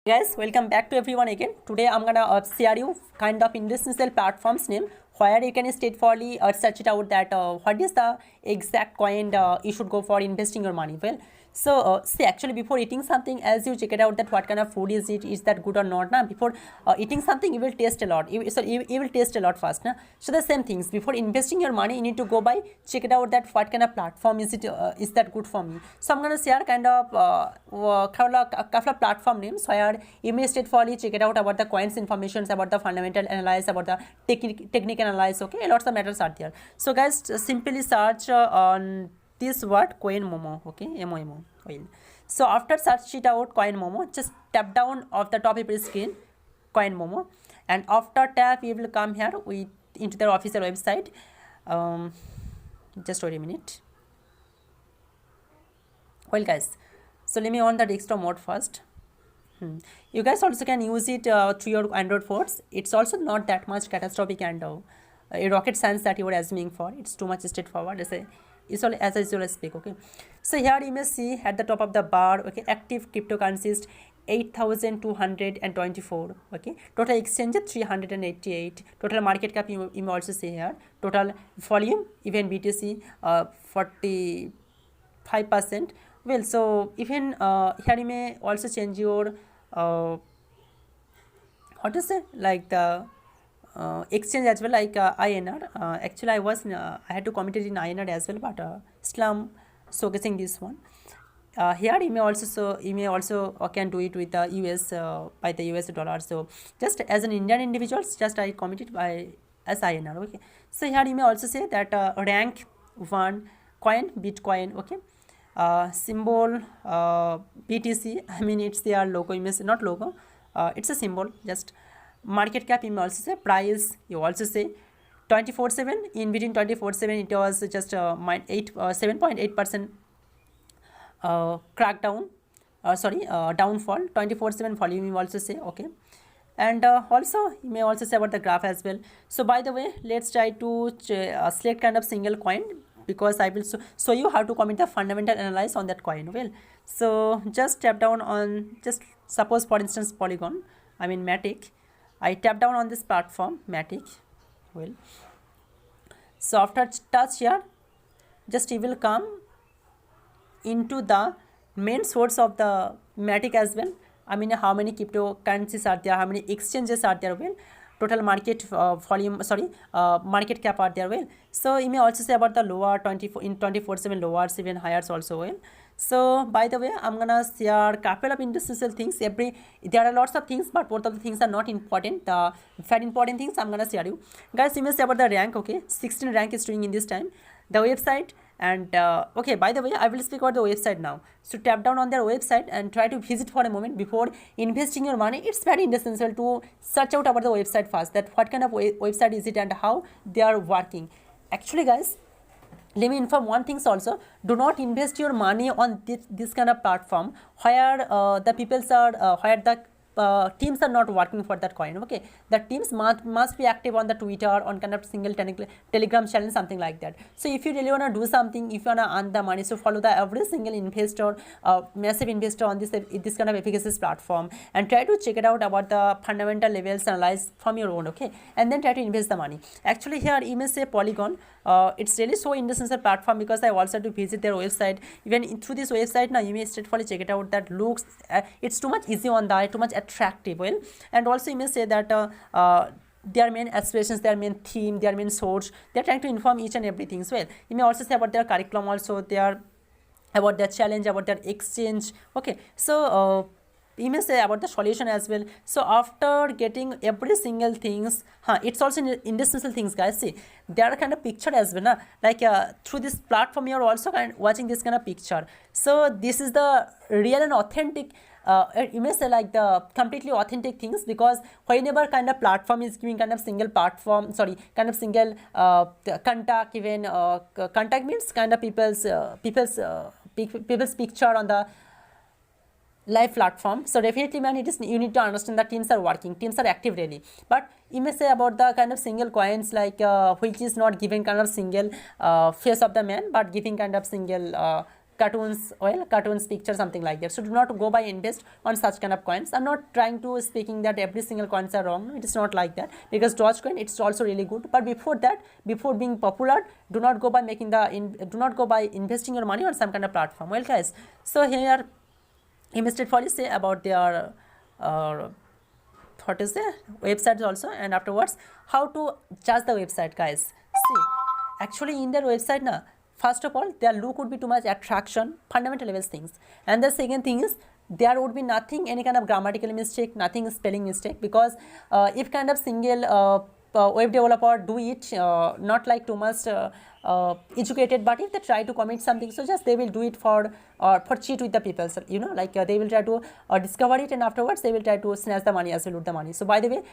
Guys, welcome back to everyone again. Today I'm gonna share you kind of investment platforms name where you can straightforwardly search it out that what is the exact coin you should go for investing your money. Well, so see, actually before eating something, as you check it out that what kind of food is it, is that good or not. Now before eating something, you will taste a lot. You will taste a lot first. Na? So the same things before investing your money, you need to go by check it out that what kind of platform is it, is that good for me. So I'm gonna share kind of couple of platform names where you may straightforwardly check it out about the coins informations, about the fundamental analysis, about the technical analysis. Okay, lots of matters are there. So guys, simply search on this word coin momo. Okay, momo coin. So after search it out coin momo, just tap down of the top of your screen coin momo, and after tap you will come here with into their official website. Just wait a minute. Well guys, so let me on the desktop mode first. You guys also can use it through your Android phones. It's also not that much catastrophic and a rocket science that you are assuming for. It's too much straightforward as I usually speak. Okay, so here you may see at the top of the bar, okay, active cryptocurrencies 8,224. Okay, total exchange 388. Total market cap you may also see here. Total volume even BTC 45%. Well, so even here you may also change your what to say, like the exchange as well, like INR. Actually I had to commit it in INR as well, but still I'm showcasing this one. Here you may also can do it with the US by the US dollar. So just as an Indian individuals, just I commit it by as INR. Okay, so here you may also say that rank 1 coin Bitcoin. Okay, symbol BTC. I mean it's their logo. You may say not logo, it's a symbol. Just market cap you may also say. Price you also say 24/7. In between 24/7 it was just 7.8% crackdown, downfall. 24/7 volume you also say. Okay, and also you may also say about the graph as well. So by the way, let's try to select kind of single coin, because I will show you how to commit the fundamental analysis on that coin. Well, so just tap down on, just suppose for instance Polygon, I mean Matic. I tap down on this platform Matic. Well, so after touch here, just you will come into the main source of the Matic as well. I mean how many cryptocurrencies are there, how many exchanges are there. Well, total market volume, market cap are there. Well, so you may also say about the lower 24/7 lowers, even higher also. Well, so by the way, I'm gonna share couple of industrial things. There are lots of things, but both of the things are not important. The very important things I'm gonna share you guys. You may say about the rank. Okay, 16 rank is doing in this time, the website. And okay, by the way, I will speak about the website now. So tap down on their website and try to visit for a moment before investing your money. It's very essential to search out about the website first, that what kind of website is it and how they are working. Actually guys, let me inform one thing also. Do not invest your money on this kind of platform where the peoples are where the teams are not working for that coin. Okay, the teams must be active on the Twitter, on kind of single telegram channel, something like that. So if you really want to do something, if you want to earn the money, so follow the every single investor, massive investor on this kind of efficacious platform, and try to check it out about the fundamental levels, analyze from your own. Okay, and then try to invest the money. Actually here you may say Polygon. It's really so interesting platform, because I also had to visit their website. Even through this website now, you may straightforwardly check it out. That looks it's too much easy on that, too much attractive. Well, and also you may say that their main aspirations, their main theme, their main source, they're trying to inform each and everything. So well, you may also say about their curriculum also, about their challenge, about their exchange. Okay, so you may say about the solution as well. So after getting every single things, it's also industrial things, guys. See, there are kind of picture as well, na? Like through this platform you are also watching this kind of picture. So this is the real and authentic, you may say like the completely authentic things, because whenever kind of platform is giving kind of single platform, kind of single contact, even contact means kind of people's picture on the live platform. So definitely man, you need to understand that teams are working, teams are active really. But you may say about the kind of single coins, which is not giving kind of single face of the man, but giving kind of single cartoons, well, cartoons, picture, something like that. So do not go by invest on such kind of coins. I'm not trying to speaking that every single coins are wrong. It is not like that, because Dogecoin, it's also really good. But before that, before being popular, do not go by making do not go by investing your money on some kind of platform. Well, guys, so here Invested Folly say about their what is the website also, and afterwards how to judge the website, guys. See, actually in their website na, first of all, their look would be too much attraction, fundamental level things, and the second thing is there would be nothing, any kind of grammatical mistake, nothing spelling mistake, because if kind of single web developer do it, not like too much educated, but if they try to commit something, so just they will do it for cheat with the people, so, you know, like they will try to discover it, and afterwards they will try to snatch the money as well, loot the money. So by the way,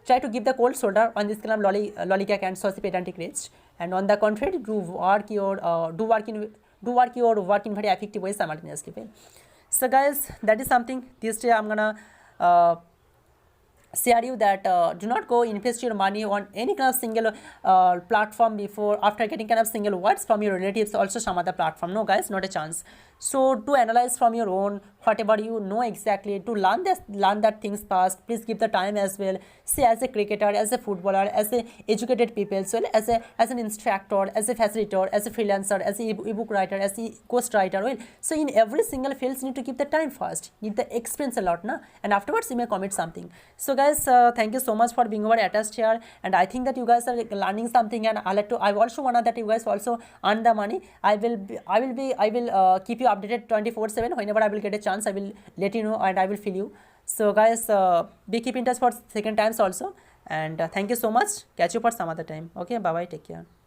try to give the cold shoulder on this kind of lollygag and saucy pedantic rage, and on the contrary, do work your work in very effective way simultaneously. Okay? So guys, that is something this day I'm gonna share you that do not go invest your money on any kind of single platform before after getting kind of single words from your relatives, also some other platform. No guys, not a chance. So to analyze from your own whatever you know exactly, to learn that things fast, please give the time as well. See, as a cricketer, as a footballer, as a educated people, so as an instructor, as a facilitator, as a freelancer, as a ebook writer, as a ghost writer, well, so in every single field you need to give the time first, need the experience a lot, na, and afterwards you may commit something. So guys, thank you so much for being over attached here, and I think that you guys are learning something, and I also want that you guys also earn the money. I will keep you updated 24/7. Whenever I will get a chance, I will let you know, and I will feel you. So guys, be keep in touch for second times also, and thank you so much. Catch you for some other time. Okay, bye bye, take care.